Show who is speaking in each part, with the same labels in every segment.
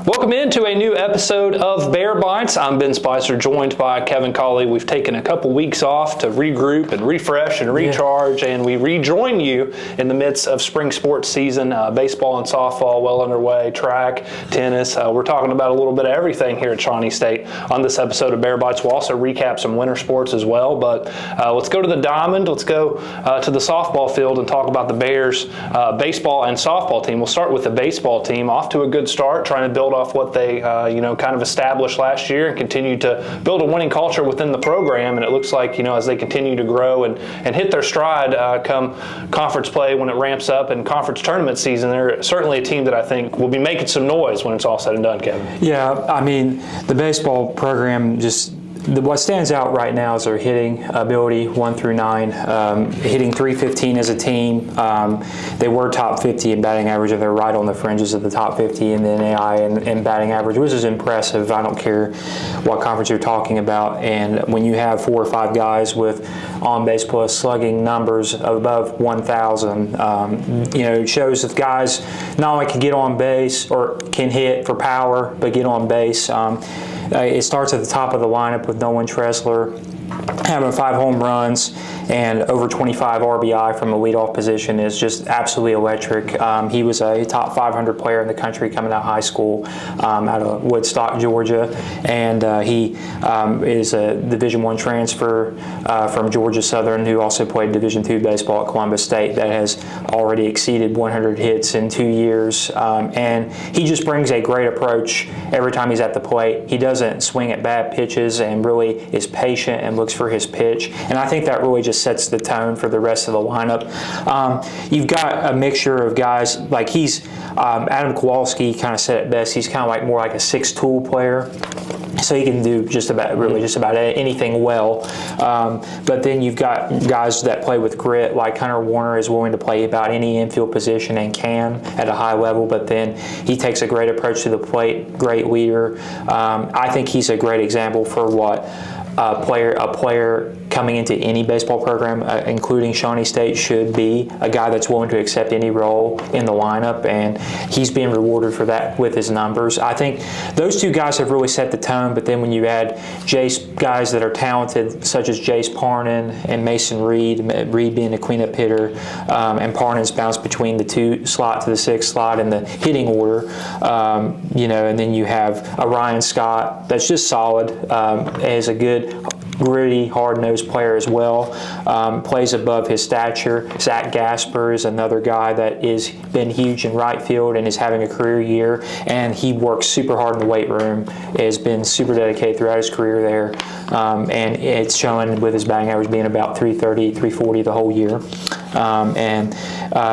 Speaker 1: Welcome into a new episode of Bear Bites. I'm Ben Spicer, joined by Kevin Colley. We've taken a couple weeks off to regroup and refresh and recharge, and we rejoin you in the midst of spring sports season. Baseball and softball well underway, track, tennis. We're talking about a little bit of everything here at Shawnee State on this episode of Bear Bites. We'll also recap some winter sports as well, but let's go to the diamond. Let's go to the softball field and talk about the Bears baseball and softball team. We'll start with the baseball team. Off to a good start, trying to build off what they kind of established last year and continue to build a winning culture within the program. And it looks like, as they continue to grow and hit their stride come conference play when it ramps up and conference tournament season, they're certainly a team that I think will be making some noise when it's all said and done, Kevin.
Speaker 2: Yeah, I mean, the baseball program what stands out right now is their hitting ability, 1 through 9, hitting .315 as a team. They were top 50 in batting average, and they're right on the fringes of the top 50 in the NAI and batting average, which is impressive. I don't care what conference you're talking about. And when you have 4 or 5 guys with on-base plus slugging numbers of above 1,000, it shows that guys not only can get on base or can hit for power, but get on base. It starts at the top of the lineup with Nolan Tressler having 5 home runs and over 25 RBI from a leadoff position is just absolutely electric. He was a top 500 player in the country coming out of high school out of Woodstock, Georgia, and he is a Division I transfer from Georgia Southern, who also played Division II baseball at Columbus State, that has already exceeded 100 hits in 2 years. And he just brings a great approach every time he's at the plate. He doesn't swing at bad pitches and really is patient and looks for his pitch. And I think that really just sets the tone for the rest of the lineup. You've got a mixture of guys like Adam Kowalski kind of said it best. He's kind of like more like a 6-tool player. So he can do just about anything well. But then you've got guys that play with grit, like Hunter Warner is willing to play about any infield position and can at a high level, but then he takes a great approach to the plate, great leader. I think he's a great example for what a player coming into any baseball program, including Shawnee State, should be a guy that's willing to accept any role in the lineup, and he's being rewarded for that with his numbers. I think those 2 guys have really set the tone, but then when you add guys that are talented, such as Jace Parnan and Mason Reed being a cleanup hitter, and Parnan's bounced between the 2 slot to the 6 slot in the hitting order, and then you have a Ryan Scott that's just solid, is a good, gritty, hard-nosed player as well, plays above his stature. Zach Gasper is another guy that has been huge in right field and is having a career year, and he works super hard in the weight room, has been super dedicated throughout his career there, and it's showing with his batting average being about 330, 340 the whole year.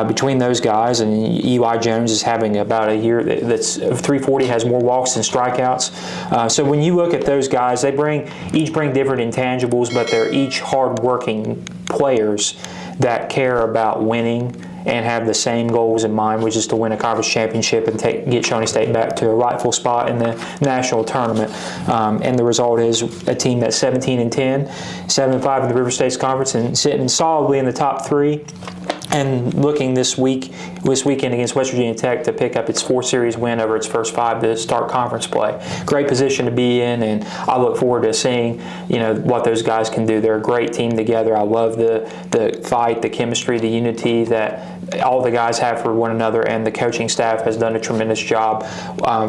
Speaker 2: Between those guys, and Eli Jones is having about a year that's 340, has more walks than strikeouts. So when you look at those guys, they each bring different intangibles, but they're each hard-working players that care about winning and have the same goals in mind, which is to win a conference championship and get Shawnee State back to a rightful spot in the national tournament. And the result is a team that's 17-10, 7-5 in the River States Conference, and sitting solidly in the top 3. And looking this weekend against West Virginia Tech to pick up its 4-series win over its first 5 to start conference play. Great position to be in, and I look forward to seeing what those guys can do. They're a great team together. I love the fight, the chemistry, the unity that all the guys have for one another, and the coaching staff has done a tremendous job,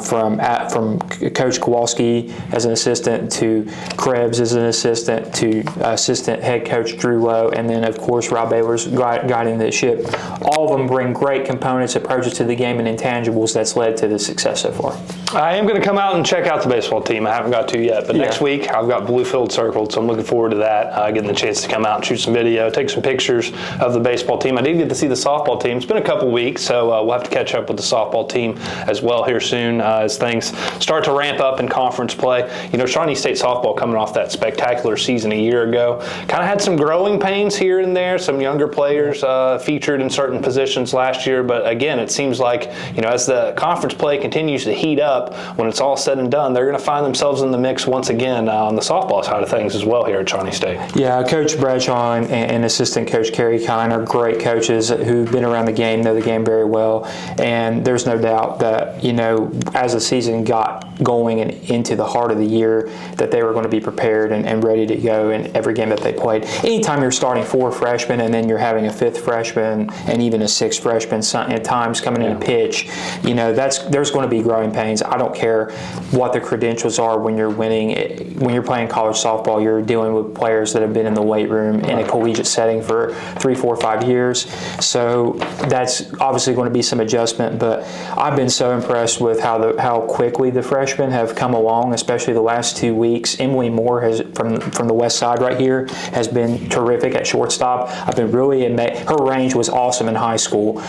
Speaker 2: from Coach Kowalski as an assistant to Krebs as an assistant to assistant head coach Drew Lowe, and then of course Rob Baylor's guiding the ship. All of them bring great components, approaches to the game, and intangibles that's led to the success so far.
Speaker 1: I am going to come out and check out the baseball team. I haven't got to yet, but next week I've got Bluefield circled, so I'm looking forward to that, getting the chance to come out and shoot some video, take some pictures of the baseball team. I did get to see the softball team. It's been a couple weeks, so we'll have to catch up with the softball team as well here soon as things start to ramp up in conference play. Shawnee State softball, coming off that spectacular season a year ago, kind of had some growing pains here and there, some younger players featured in certain positions last year, but again, it seems like, as the conference play continues to heat up, up, when it's all said and done, they're going to find themselves in the mix once again on the softball side of things as well here at Shawnee State.
Speaker 2: Yeah, Coach Bradshaw and assistant coach Kerry Kine are great coaches who've been around the game, know the game very well, and there's no doubt that, you know, as the season got going and into the heart of the year, that they were going to be prepared and ready to go in every game that they played. Anytime you're starting 4 freshmen and then you're having a 5th freshman and even a 6th freshman at times coming in to pitch, you know, there's going to be growing pains. I don't care what the credentials are when you're winning. When you're playing college softball, you're dealing with players that have been in the weight room in a collegiate setting for 3, 4, 5 years. So that's obviously going to be some adjustment, but I've been so impressed with how quickly the freshmen have come along, especially the last 2 weeks. Emily Moore has from the west side right here has been terrific at shortstop. I've been really amazed. Her range was awesome in high school.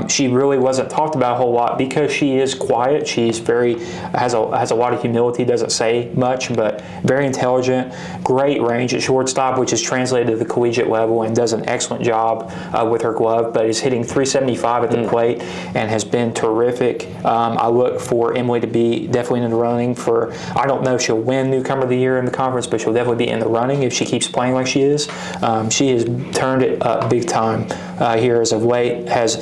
Speaker 2: She really wasn't talked about a whole lot because she is quiet. She's has a lot of humility, doesn't say much, but very intelligent, great range at shortstop, which is translated to the collegiate level, and does an excellent job with her glove, but is hitting 375 at the plate and has been terrific. I look for Emily to be definitely in the running for, I don't know if she'll win Newcomer of the Year in the conference, but she'll definitely be in the running if she keeps playing like she is. She has turned it up big time here as of late, has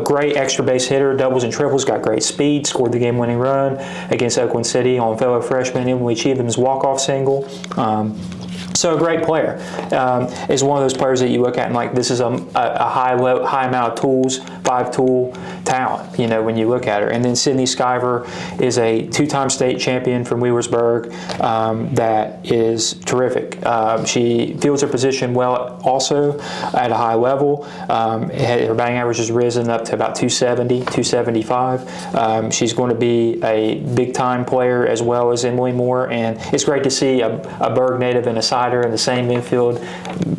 Speaker 2: great extra base hitter, doubles and triples, got great speed, scored the game-winning run against Oakland City on fellow freshman Emily Cheatham's walk-off single. So a great player. Is one of those players that you look at and like, this is a high amount of tools, 5-tool talent, you know, when you look at her. And then Sydney Skyver is a 2-time state champion from Wheelersburg that is terrific. She fields her position well also at a high level. Her batting average has risen up to about 270, 275. She's going to be a big-time player as well as Emily Moore, and it's great to see a Berg native and a Sider in the same infield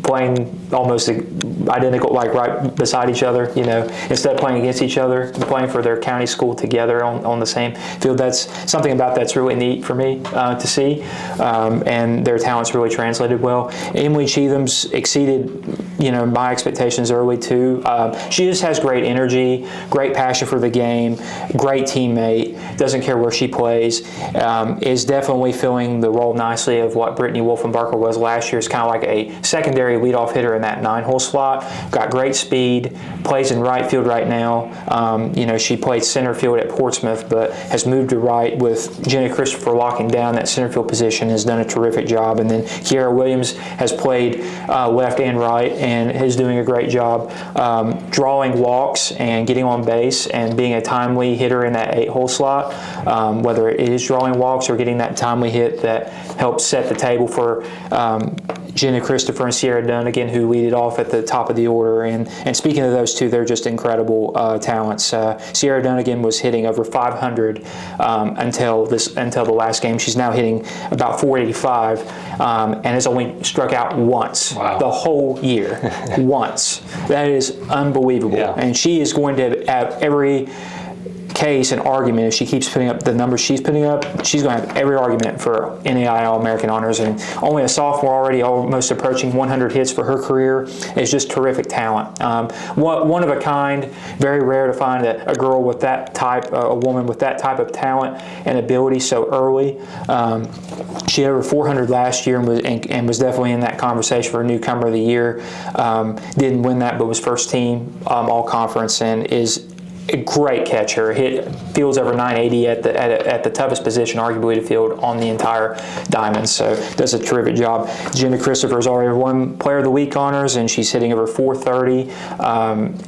Speaker 2: playing almost identical, like right beside each other, you know, instead of playing against each other, playing for their county school together on the same field. That's something about that's really neat for me to see, and their talents really translated well. Emily Cheatham's exceeded, you know, my expectations early too. She just has great energy, great passion for the game, great teammate, doesn't care where she plays, is definitely filling the role nicely of what Brittany Wolfenbarker was last year. It's kind of like a secondary leadoff hitter in that 9-hole slot. Got great speed, plays in right field right now. You know, she played center field at Portsmouth, but has moved to right with Jenna Christopher locking down that center field position, has done a terrific job. And then Kiara Williams has played left and right and is doing a great job drawing walks and getting on base and being a timely hitter in that 8-hole slot, whether it is drawing walks or getting that timely hit that helps set the table for Jenna Christopher and Sierra Dunnigan, who lead it off at the top of the order. And speaking of those two, they're just incredible talents. Sierra Dunnigan was hitting over 500 until the last game. She's now hitting about 485 and has only struck out once the whole year. Once. That is unbelievable. Yeah. And she is going to have every case and argument. If she keeps putting up the numbers she's putting up, she's going to have every argument for NAIA All-American honors. And only a sophomore, already almost approaching 100 hits for her career, is just terrific talent. One of a kind, very rare to find a girl with that type, a woman with that type of talent and ability so early. She had over 400 last year and was definitely in that conversation for Newcomer of the Year. Didn't win that, but was first team all-conference and is a great catcher. Fields over 980 at the toughest position arguably to field on the entire diamond, so does a terrific job. Jenna Christopher has already won Player of the Week honors, and she's hitting over 430,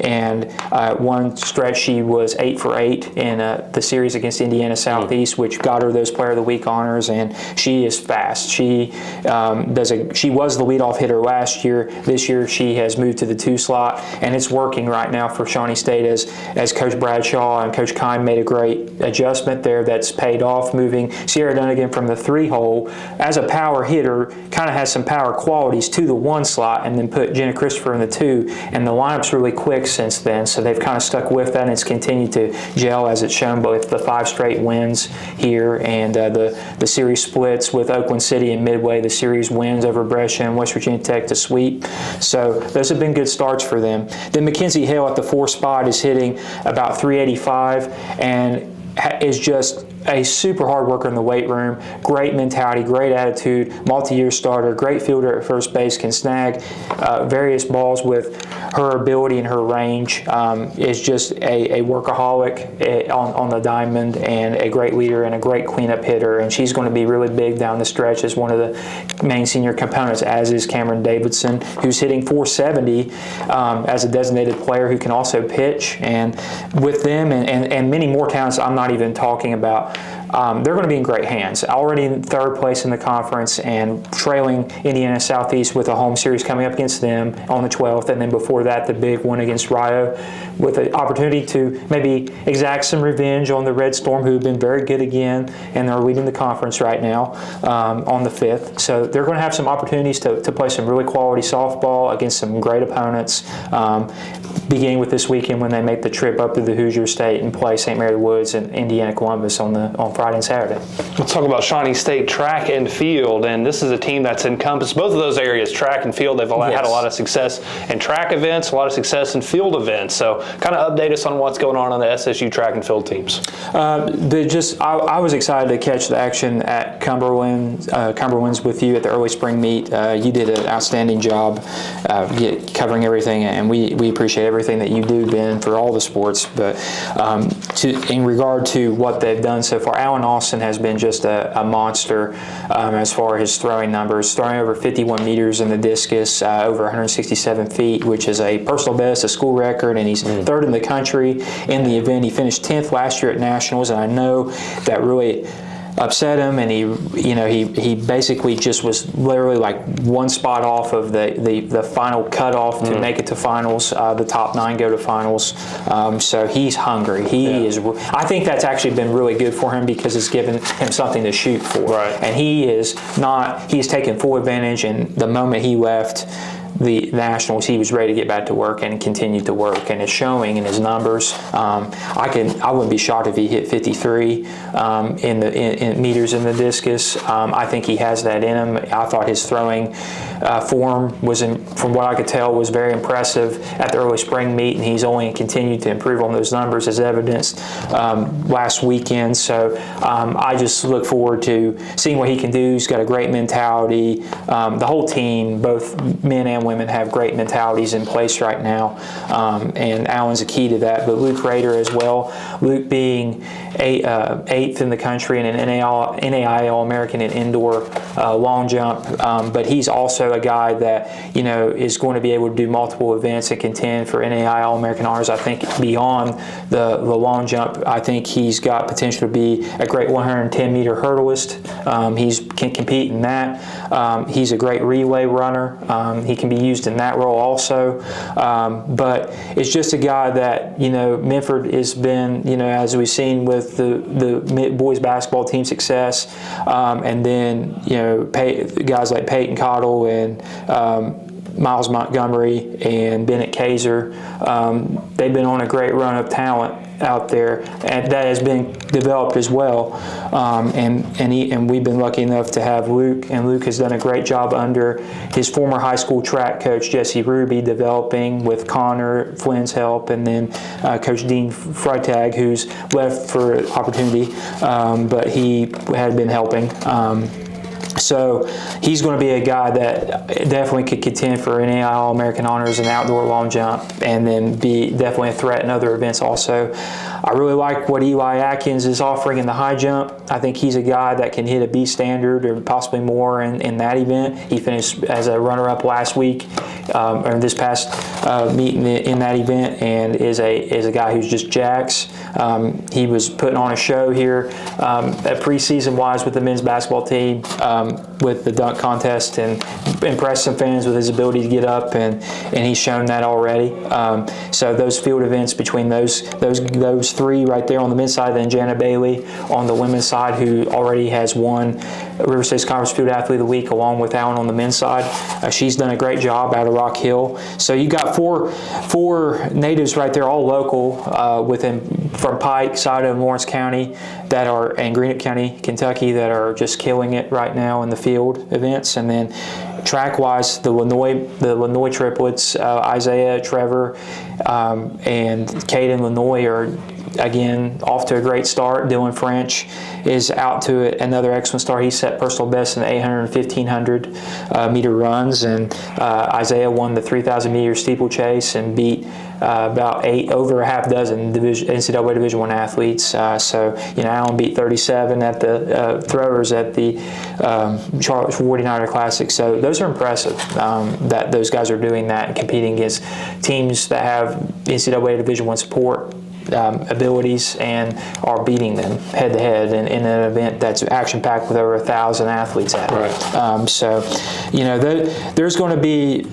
Speaker 2: and one stretch she was 8 for 8 in the series against Indiana Southeast, which got her those Player of the Week honors, and she is fast. She was the leadoff hitter last year. This year she has moved to the 2 slot, and it's working right now for Shawnee State as Coach Bradshaw and Coach Kine made a great adjustment there that's paid off, moving Sierra Dunnigan from the 3-hole as a power hitter, kind of has some power qualities, to the 1 slot, and then put Jenna Christopher in the 2, and the lineup's really quick since then, so they've kind of stuck with that, and it's continued to gel as it's shown both the 5 straight wins here and the series splits with Oakland City and Midway, the series wins over Brescia and West Virginia Tech to sweep. So those have been good starts for them. Then Mackenzie Hale at the 4 spot is hitting about 385, and is just a super hard worker in the weight room, great mentality, great attitude, multi-year starter, great fielder at first base, can snag various balls with her ability and her range, is just a workaholic on the diamond, and a great leader and a great cleanup hitter, and she's going to be really big down the stretch as one of the main senior components, as is Cameron Davidson, who's hitting .470 as a designated player who can also pitch. And with them and many more talents I'm not even talking about, they're going to be in great hands. Already in third place in the conference and trailing Indiana Southeast with a home series coming up against them on the 12th, and then before that the big one against Rio, with an opportunity to maybe exact some revenge on the Red Storm, who have been very good again and are leading the conference right now on the 5th. So they're going to have some opportunities to play some really quality softball against some great opponents, beginning with this weekend when they make the trip up to the Hoosier State and play St. Mary Woods and Indiana Columbus on Friday and Saturday.
Speaker 1: Let's talk about Shawnee State track and field, and this is a team that's encompassed both of those areas, track and field. They've had a lot of success in track events, a lot of success in field events. So kind of update us on what's going on the SSU track and field teams.
Speaker 2: I was excited to catch the action at Cumberland's with you at the early spring meet. You did an outstanding job covering everything, and we appreciate everything that you do, Ben, for all the sports. But in regard to what they've done so far, Alan Austin has been just a monster as far as his throwing numbers, throwing over 51 meters in the discus, over 167 feet, which is a personal best, a school record, and he's third in the country in the event. He finished 10th last year at Nationals, and I know that really upset him, and he basically just was literally like one spot off of the final cutoff to make it to finals. The top 9 go to finals, so he's hungry. He is. I think that's actually been really good for him because it's given him something to shoot for. Right. And he's taken full advantage. And the moment he left the Nationals, he was ready to get back to work and continued to work, and it's showing in his numbers. I wouldn't be shocked if he hit 53 in meters in the discus. I think he has that in him. I thought his throwing form was, from what I could tell, was very impressive at the early spring meet, and he's only continued to improve on those numbers as evidenced last weekend. So I just look forward to seeing what he can do. He's got a great mentality. The whole team, both men and women, have great mentalities in place right now, and Alan's a key to that. But Luke Rader as well. Luke being 8th in the country and an NAIA All-American in indoor long jump, but he's also a guy that is going to be able to do multiple events and contend for NAIA All-American honors. I think beyond the long jump, I think he's got potential to be a great 110-meter hurdleist. He can compete in that. He's a great relay runner. He can be used in that role also, but it's just a guy that Minford has been, as we've seen with the boys basketball team success, and then guys like Peyton Cottle and Miles Montgomery and Bennett Kaiser, they've been on a great run of talent out there, and that has been developed as well. And we've been lucky enough to have Luke, and Luke has done a great job under his former high school track coach Jesse Ruby, developing with Connor Flynn's help, and then Coach Dean Freitag, who's left for opportunity, but he had been helping. So he's going to be a guy that definitely could contend for NAIA All-American honors and outdoor long jump, and then be definitely a threat in other events also. I really like what Eli Atkins is offering in the high jump. I think he's a guy that can hit a B standard or possibly more in that event. He finished as a runner-up last week, or this past meet in that event, and is a guy who's just jacks. He was putting on a show here at preseason-wise with the men's basketball team with the dunk contest, and impressed some fans with his ability to get up, and he's shown that already. So those field events between those three right there on the men's side, then Jana Bailey on the women's side, who already has won River State's Conference Field Athlete of the Week along with Alan on the men's side. She's done a great job out of Rock Hill. So you got four natives right there, all local, within from Pike, Sato, and Lawrence County and Greenup County, Kentucky, that are just killing it right now in the field events. And then track-wise, the Lenoy triplets, Isaiah, Trevor, and Caden Lenoy are Again, off to a great start. Dylan French is out to another excellent start. He set personal best in the 800 and 1500 meter runs, and Isaiah won the 3,000 meter steeplechase and beat about over a half dozen NCAA Division I athletes. So, Allen beat 37 at the throwers at the Charlotte 49er Classic. So those are impressive that those guys are doing that and competing against teams that have NCAA Division I support abilities and are beating them head to head in an event that's action packed with over 1,000 athletes at it.
Speaker 1: Right.
Speaker 2: So, there's going to be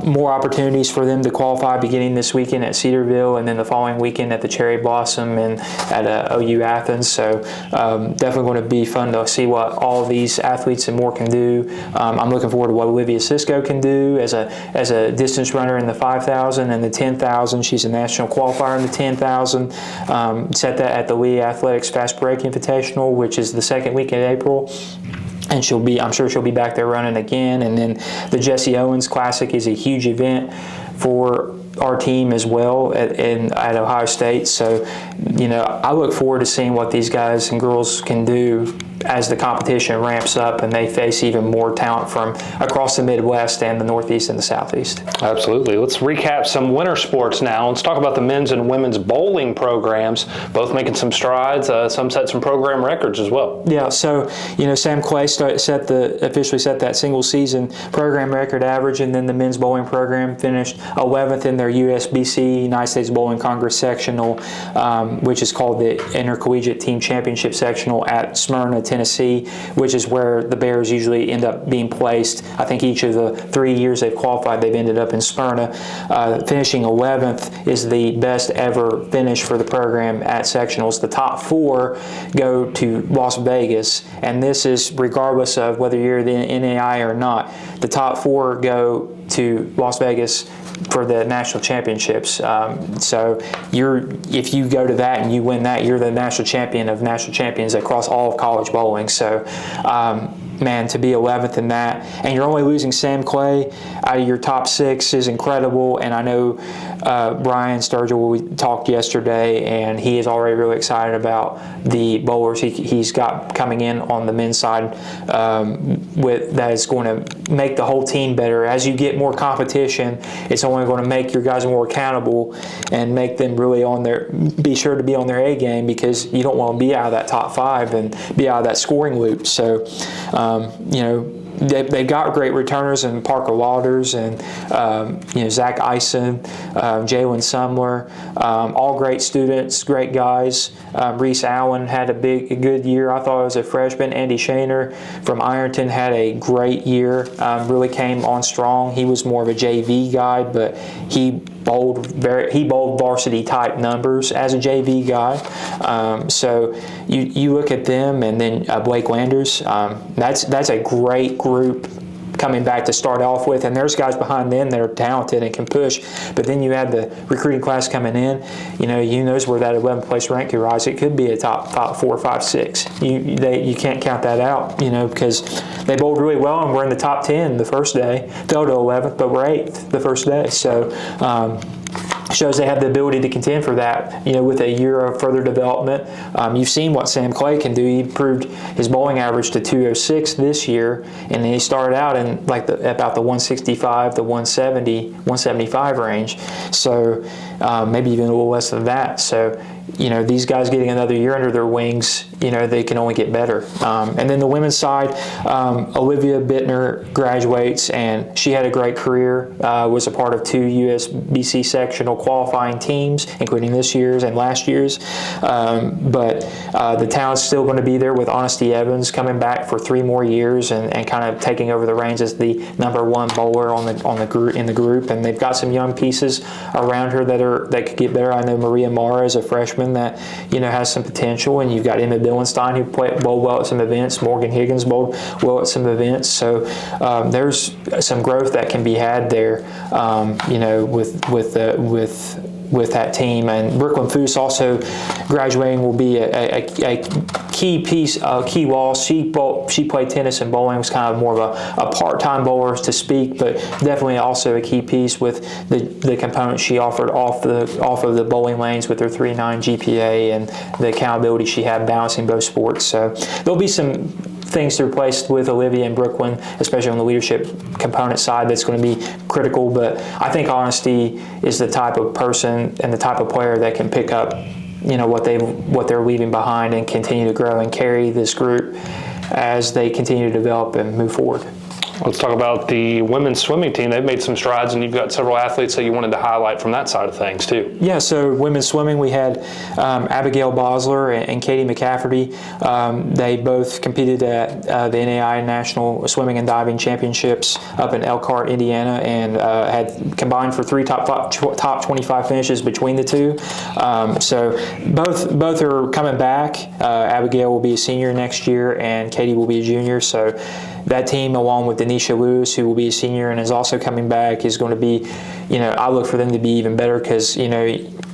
Speaker 2: more opportunities for them to qualify beginning this weekend at Cedarville and then the following weekend at the Cherry Blossom and at OU Athens. So, definitely going to be fun to see what all of these athletes and more can do. I'm looking forward to what Olivia Cisco can do as a distance runner in the 5,000 and the 10,000. She's a national qualifier in the 10,000. Set that at the Lee Athletics Fast Break Invitational, which is the second week in April. And I'm sure she'll be back there running again. And then the Jesse Owens Classic is a huge event for our team as well at Ohio State. So, I look forward to seeing what these guys and girls can do as the competition ramps up and they face even more talent from across the Midwest and the Northeast and the Southeast.
Speaker 1: Absolutely. Let's recap some winter sports now. Let's talk about the men's and women's bowling programs, both making some strides. Some set some program records as well.
Speaker 2: Yeah, so, Sam Clay officially set that single season program record average, and then the men's bowling program finished 11th in their USBC, United States Bowling Congress sectional, which is called the Intercollegiate Team Championship Sectional at Smyrna, Tennessee, which is where the Bears usually end up being placed. I think each of the 3 years they've qualified, they've ended up in Smyrna. Finishing 11th is the best ever finish for the program at sectionals. The top 4 go to Las Vegas, and this is regardless of whether you're the NAI or not. The top 4 go to Las Vegas for the national championships. So if you go to that and you win that, you're the national champion of national champions across all of college bowling. So, to be 11th in that, and you're only losing Sam Clay out of your top 6 is incredible. And I know Brian Sturgill, we talked yesterday, and he is already really excited about the bowlers he's got coming in on the men's side that is going to make the whole team better. As you get more competition, it's only going to make your guys more accountable and make them really be sure to be on their A game, because you don't want to be out of that top 5 and be out of that scoring loop. So, they've got great returners in Parker Waters and Zach Eisen, Jalen Sumler, all great students, great guys. Reese Allen had a good year. I thought as a freshman. Andy Shaner from Ironton had a great year. Really came on strong. He was more of a JV guy, but he bowled varsity type numbers as a JV guy. So you look at them, and then Blake Landers. That's a great group coming back to start off with, and there's guys behind them that are talented and can push. But then you have the recruiting class coming in. You knows where that 11th place rank could rise. It could be a top 4, 5, 6. You can't count that out. Because they bowled really well and we're in the top 10 the first day. Fell to 11th, but we're 8th the first day. So. Shows they have the ability to contend for that, with a year of further development. You've seen what Sam Clay can do. He improved his bowling average to 206 this year, and he started out in about the 165 to 170, 175 range. So maybe even a little less than that. So, these guys getting another year under their wings, they can only get better. And then the women's side, Olivia Bittner graduates, and she had a great career, was a part of 2 USBC sectional qualifying teams, including this year's and last year's. But the talent's still going to be there, with Honesty Evans coming back for 3 more years and kind of taking over the reins as the number 1 bowler in the group. And they've got some young pieces around her that could get better. I know Maria Mara is a freshman that has some potential, and you've got Emma Billenstein who bowled well at some events. Morgan Higgins bowled well at some events. So there's some growth that can be had there. With with that team. And Brooklyn Foose also graduating will be a key piece, a key wall. She played tennis and bowling, was kind of more of a part-time bowler to speak, but definitely also a key piece with the components she offered off of the bowling lanes with her 3.9 GPA and the accountability she had balancing both sports. So there'll be some things to replace with Olivia and Brooklyn, especially on the leadership component side, that's going to be critical. But I think honesty is the type of person and the type of player that can pick up, what they're leaving behind and continue to grow and carry this group as they continue to develop and move forward.
Speaker 1: Let's talk about the women's swimming team. They've made some strides, and you've got several athletes that you wanted to highlight from that side of things, too.
Speaker 2: Yeah, so women's swimming, we had Abigail Bosler and Katie McCafferty. They both competed at the NAI National Swimming and Diving Championships up in Elkhart, Indiana, and had combined for 3 top 25 finishes between the two. So both are coming back. Abigail will be a senior next year, and Katie will be a junior. So that team, along with Denisha Lewis, who will be a senior and is also coming back, is going to be, I look for them to be even better because,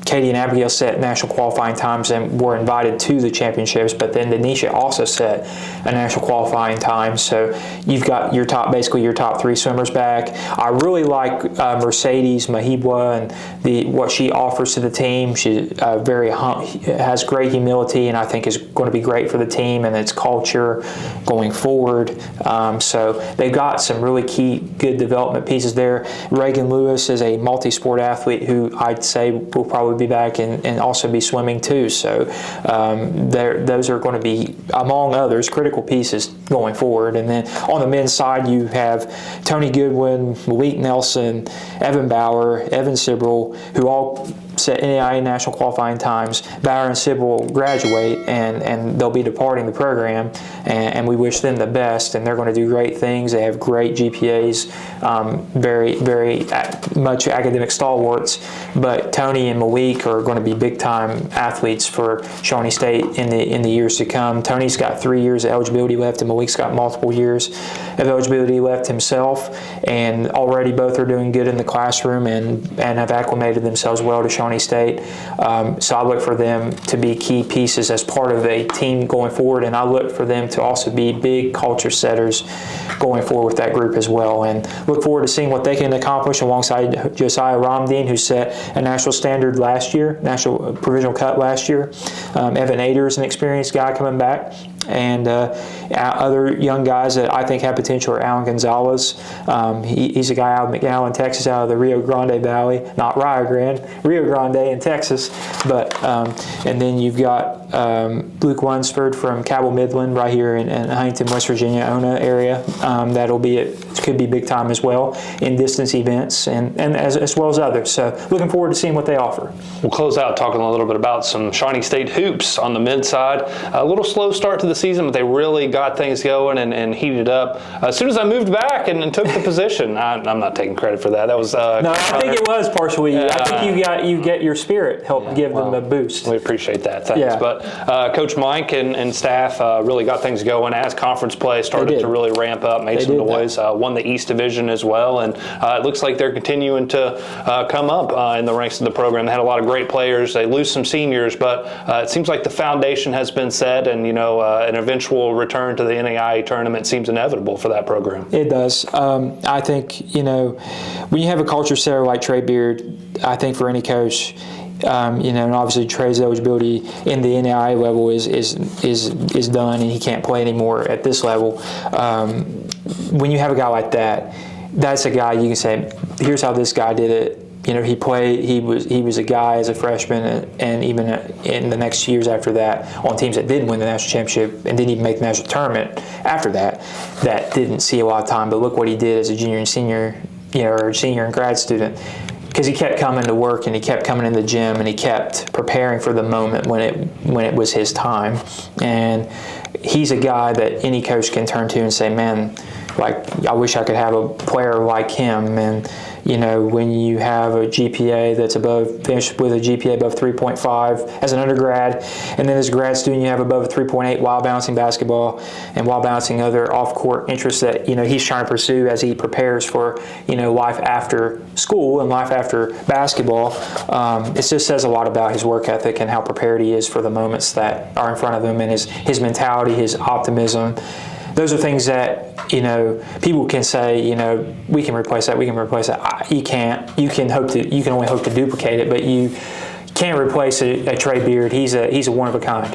Speaker 2: Katie and Abigail set national qualifying times and were invited to the championships, but then Denisha also set a national qualifying time. So you've got your top 3 swimmers back. I really like Mercedes Mahibwa and what she offers to the team. She has great humility, and I think is going to be great for the team and its culture going forward. So they've got some really key good development pieces there. Reagan Lewis is a multi-sport athlete who I'd say will probably be back and also be swimming too. So those are going to be, among others, critical pieces going forward. And then on the men's side, you have Tony Goodwin, Malik Nelson, Evan Bauer, Evan Sibrel, who all set NAIA national qualifying times. Bauer and Sibrel will graduate, and they'll be departing the program, and we wish them the best, and they're going to do great things. They have great GPAs, very, very much academic stalwarts, but Tony and Malik are going to be big-time athletes for Shawnee State in the years to come. Tony's got 3 years of eligibility left, and Malik's got multiple years of eligibility left himself, and already both are doing good in the classroom and have acclimated themselves well to Shawnee State. So I look for them to be key pieces as part of a team going forward, and I look for them to also be big culture setters going forward with that group as well, and look forward to seeing what they can accomplish alongside Josiah Ramdeen, who set a national standard last year, national provisional cut last year. Evan Ader is an experienced guy coming back, and other young guys that I think have potential are Alan Gonzalez. He's a guy out of McAllen, Texas, out of the Rio Grande Valley, not Rio Grande, Rio Grande in Texas. But and then you've got Luke Lunsford from Cabell Midland right here in Huntington, West Virginia, Ona area. Could be big time as well in distance events and as well as others. So looking forward to seeing what they offer.
Speaker 1: We'll close out talking a little bit about some Shawnee State hoops on the mid side. A little slow start to the season, but they really got things going and heated up. As soon as I moved back and took the position, I'm not taking credit for that. That was
Speaker 2: no, I think it was partially. I think you get your spirit helped give them a boost.
Speaker 1: We appreciate that. Thanks.
Speaker 2: Yeah.
Speaker 1: But Coach Mike and staff really got things going as conference play started to really ramp up, made some noise, won the East Division as well, and it looks like they're continuing to come up in the ranks of the program. They had a lot of great players. They lose some seniors, but it seems like the foundation has been set, and an eventual return to the NAIA tournament seems inevitable for that program.
Speaker 2: It does. I think when you have a culture setter like Trey Beard, I think for any coach, and obviously Trey's eligibility in the NAIA level is done, and he can't play anymore at this level. When you have a guy like that, that's a guy you can say, here's how this guy did it. He was a guy as a freshman, and even in the next years after that on teams that did win the national championship and didn't even make the national tournament after that didn't see a lot of time. But look what he did as a junior and senior, or senior and grad student. Because he kept coming to work, and he kept coming in the gym, and he kept preparing for the moment when it was his time. And he's a guy that any coach can turn to and say, man, like, I wish I could have a player like him. And, you know, when you have a GPA that's finished with a GPA above 3.5 as an undergrad, and then as a grad student you have above a 3.8 while balancing basketball and while balancing other off-court interests that, you know, he's trying to pursue as he prepares for, you know, life after school and life after basketball. It just says a lot about his work ethic and how prepared he is for the moments that are in front of him, and his mentality, his optimism. Those are things that, you know, people can say, you know, we can replace that, we can replace that. You can't. You can only hope to duplicate it, but you can't replace a Trey Beard. He's a one of a kind.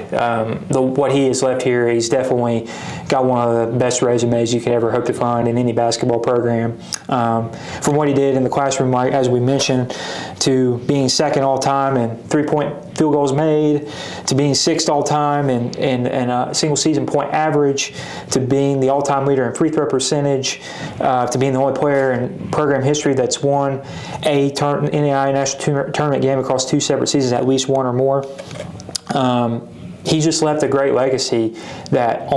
Speaker 2: What he has left here, he's definitely got one of the best resumes you could ever hope to find in any basketball program. From what he did in the classroom, like as we mentioned, to being second all time in 3-point field goals made, to being sixth all time in a single season point average, to being the all time leader in free throw percentage, to being the only player in program history that's won a NAIA national tournament game across 2 separate seasons, at least one or more. He just left a great legacy that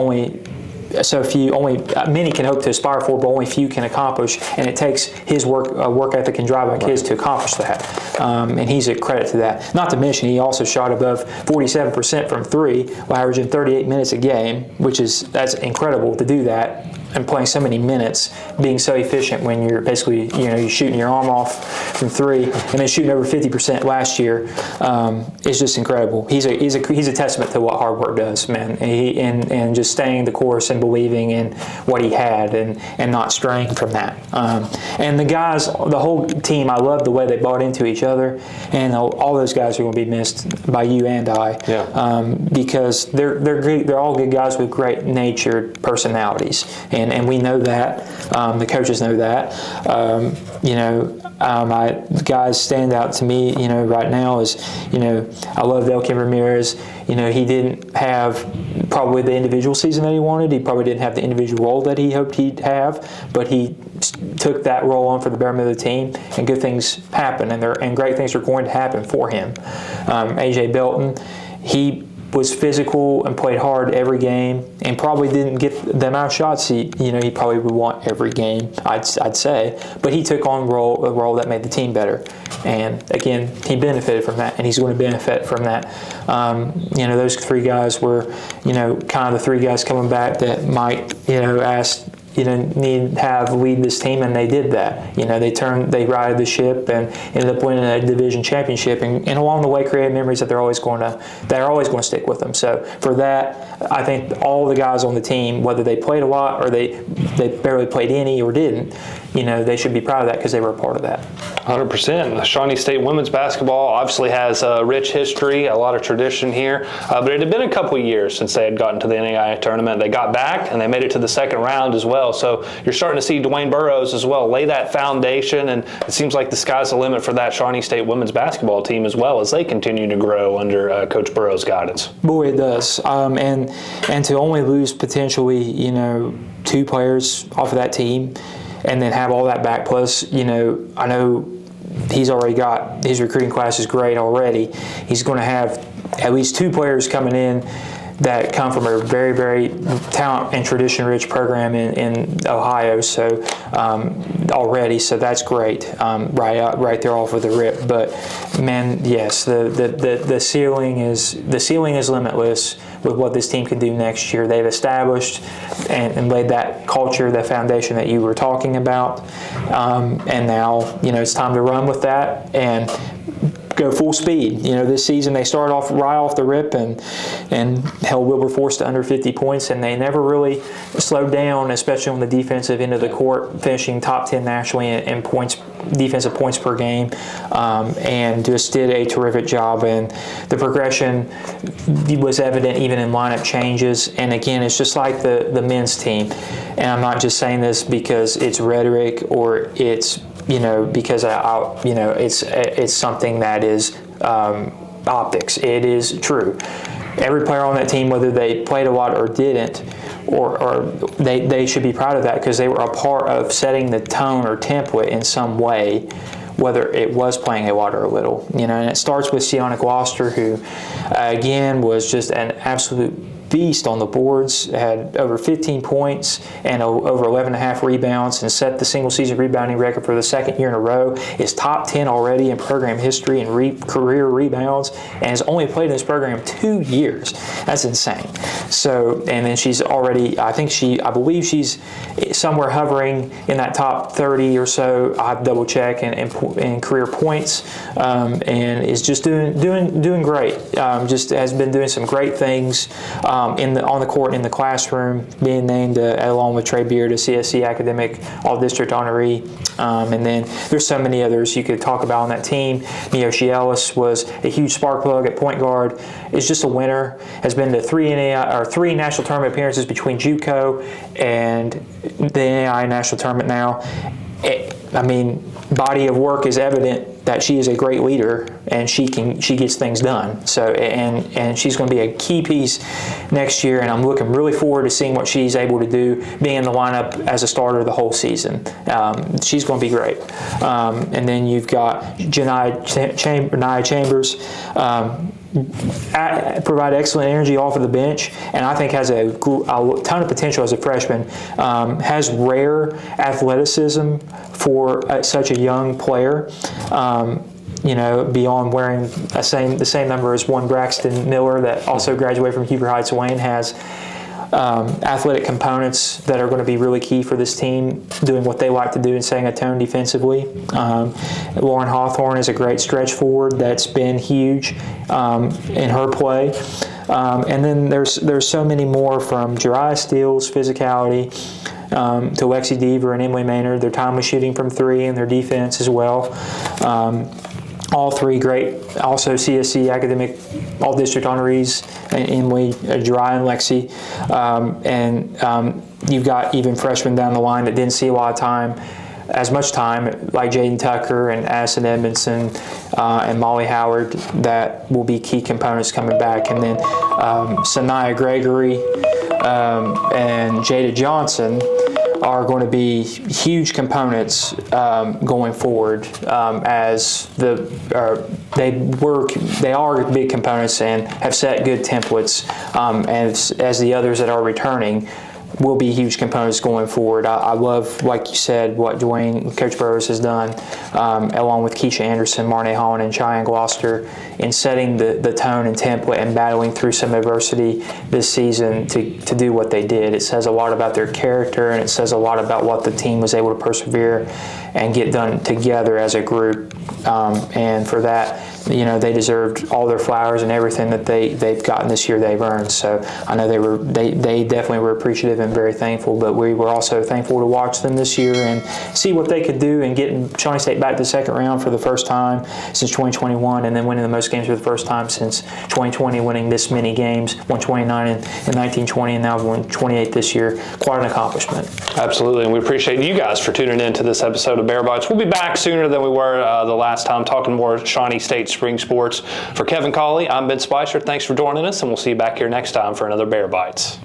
Speaker 2: many can hope to aspire for, but only few can accomplish, and it takes his work ethic and drive like his to accomplish that. And he's a credit to that. Not to mention, he also shot above 47% from three, while averaging 38 minutes a game, that's incredible to do that, and playing so many minutes, being so efficient when you're basically, you know, you're shooting your arm off from three, and then shooting over 50% last year, is just incredible. He's a testament to what hard work does, man, and just staying the course and believing in what he had and not straying from that. And the guys, the whole team, I love the way they bought into each other, and all those guys are going to be missed by you and I, because they're great, they're all good guys with great natured personalities. And we know that. The coaches know that. The guys stand out to me, you know, right now is, you know, I love Elkin Ramirez. You know, he didn't have probably the individual season that he wanted. He probably didn't have the individual role that he hoped he'd have, but he took that role on for the betterment of the team, and good things happen, and great things are going to happen for him. AJ Belton, he was physical and played hard every game, and probably didn't get the amount of shots he probably would want every game, I'd say. But he took on a role that made the team better, and again, he benefited from that, and he's going to benefit from that. Those three guys were, kind of the three guys coming back that Mike, asked, lead this team, and they did that. They righted the ship and ended up winning a division championship, and along the way created memories that are always going to stick with them. So for that, I think all the guys on the team, whether they played a lot or they barely played any or didn't, they should be proud of that because they were a part of that.
Speaker 1: 100%. Shawnee State women's basketball obviously has a rich history, a lot of tradition here, but it had been a couple years since they had gotten to the NAIA tournament. They got back and they made it to the second round as well. So you're starting to see Dwayne Burrows as well lay that foundation, and it seems like the sky's the limit for that Shawnee State women's basketball team as well as they continue to grow under Coach Burrows' guidance.
Speaker 2: Boy, it does. And to only lose potentially, 2 players off of that team, and then have all that back. Plus, I know he's already got, his recruiting class is great already. He's going to have at least 2 players coming in that come from a very, very talent and tradition-rich program in Ohio. So already, so that's great. Right there off of the rip. But man, yes, the ceiling is limitless with what this team can do next year. They've established and laid that culture, that foundation that you were talking about, and now it's time to run with that and go full speed. This season they started off right off the rip and held Wilberforce to under 50 points, and they never really slowed down, especially on the defensive end of the court, finishing top 10 nationally in defensive points per game, and just did a terrific job. And the progression was evident even in lineup changes. And again, it's just like the men's team. And I'm not just saying this because it's rhetoric or it's because it's something that is optics. It is true. Every player on that team, whether they played a lot or didn't, or they should be proud of that because they were a part of setting the tone or template in some way, whether it was playing a lot or a little. And it starts with Sienna Gloucester, who again was just an absolute beast on the boards, had over 15 points and over 11.5 rebounds, and set the single-season rebounding record for the second year in a row. Is top 10 already in program history in career rebounds, and has only played in this program 2 years. That's insane. So, and then she's already, I believe she's somewhere hovering in that top 30 or so. I have to double check in career points, and is just doing great. Just has been doing some great things on the court and in the classroom, being named along with Trey Beard a CSC Academic All-District honoree. And then there's so many others you could talk about on that team. Miyoshi Ellis was a huge spark plug at point guard. Is just a winner. Has been to three national tournament appearances between JUCO and the NAI national tournament now. Body of work is evident that she is a great leader and she gets things done. So and she's going to be a key piece next year, and I'm looking really forward to seeing what she's able to do being in the lineup as a starter the whole season. She's going to be great. And then you've got Janiyah Chambers. Provide excellent energy off of the bench, and I think has a ton of potential as a freshman. Has rare athleticism for such a young player. Beyond wearing the same number as one Braxton Miller that also graduated from Huber Heights Wayne, has athletic components that are going to be really key for this team, doing what they like to do and setting a tone defensively. Lauren Hawthorne is a great stretch forward that's been huge in her play. And then there's so many more, from Jariah Steele's physicality to Lexi Deaver and Emily Maynard, their time with shooting from three, and their defense as well. All three great, also CSC Academic All-District honorees, Emily, Jariah, and Lexi. You've got even freshmen down the line that didn't see as much time, like Jaden Tucker and Addison Edmondson and Molly Howard, that will be key components coming back. And then Sanaya Gregory and Jada Johnson are going to be huge components going forward, as they are big components and have set good templates, as the others that are returning will be huge components going forward. I love, like you said, what Coach Burrows has done, along with Keisha Anderson, Marnay Holland, and Cheyenne Gloucester, in setting the tone and template and battling through some adversity this season to do what they did. It says a lot about their character, and it says a lot about what the team was able to persevere and get done together as a group. And for that, they deserved all their flowers, and everything that they've gotten this year they've earned. So I know they definitely were appreciative and very thankful, but we were also thankful to watch them this year and see what they could do, and getting Shawnee State back to the second round for the first time since 2021, and then winning the most games for the first time since 2020, winning this many games, won 29 in 1920, and now won 28 this year. Quite an accomplishment. Absolutely, and we appreciate you guys for tuning in to this episode of Bear Bites. We'll be back sooner than we were the last time, talking more Shawnee State spring sports. For Kevin Colley, I'm Ben Spicer. Thanks for joining us, and we'll see you back here next time for another Bear Bites.